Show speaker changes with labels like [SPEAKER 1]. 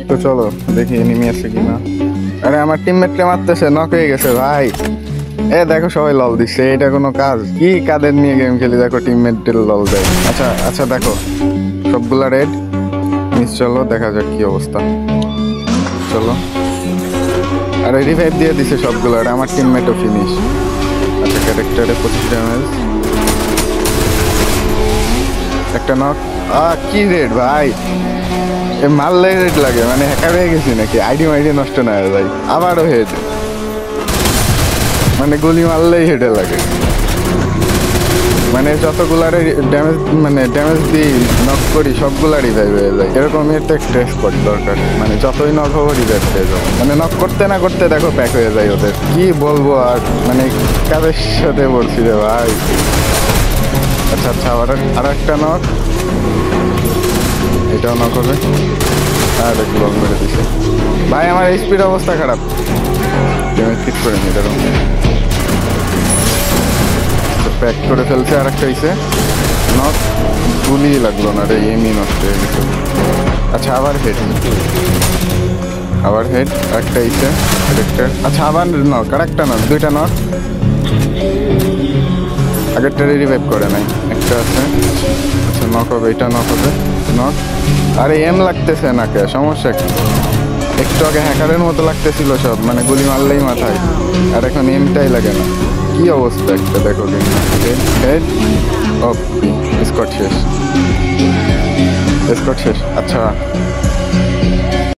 [SPEAKER 1] তো চলো দেখি এনিমি আছে কিনা। আরে আমার টিমমেটকে মারতেছে, নক হয়ে গেছে ভাই। এ দেখো সবাই লল দিচ্ছে, এটা কোনো কাজ? কি কাদের নিয়ে গেম খেলি, দেখো টিমমেটদের লল দেয়। আচ্ছা আচ্ছা দেখো সবগুলা রেড মিস। চলো দেখা যাক কি অবস্থা। চলো, আরে রিভাইভ দিয়ে দিছে সবগুলো, আর আমার টিমমেটও ফিনিশ। আচ্ছা ক্যারেক্টারে 25 ড্যামেজ, একটা নক। কি রেড ভাই, এ মারলে রেড লাগে, মানে হ্যাকার হয়ে গেছি নাকি? আইডি মাইডি নষ্ট না হয় ভাই। আবারও হেড, মানে গুলি মারলেই হেডে লাগে। মানে যতগুলারে ড্যামেজ, মানে ড্যামেজ দিই নক করি সবগুলা রিভাইভ হয়ে যায়। এরকমই একটা স্পট দরকার, মানে যতই নক হবো রিভাইভ হয়ে যাবো। মানে নক করতে না করতে দেখো প্যাক হয়ে যায় ওদের। কি বলবো আর, মানে কাদের সাথে বলছি রে ভাই। আচ্ছা আচ্ছা আর একটা নক, এটাও নক হবে। আর একটু বল মেরে দিছে ভাই, আমার এইচপির অবস্থা খারাপ। ড্যামেজ ঠিক করে নি এরকম, প্যাক করে ফেলছে। আর একটা হইছে নক, গুলি লাগলো না রে, এমনি নষ্ট হয়ে গেছে। আচ্ছা আবার হেড, আবার হেড, একটা হইছে ক্যারেক্টার। আচ্ছা আবার নক, আর একটা নক, দুইটা নক। আগেরটা রিভাইভ করে নাই, একটা আছে। আচ্ছা নক হবে, এটা নক হবে, নক। আরে এম লাগতেছে নাকে, সমস্যা কি? একটু আগে হ্যাকারের মতো লাগতেছিল সব, মানে গুলি মারলেই মাথায়, আর এখন এমটাই লাগে না। কি অবস্থা একটা দেখো, হেড ও স্কট শেষ, স্কট শেষ। আচ্ছা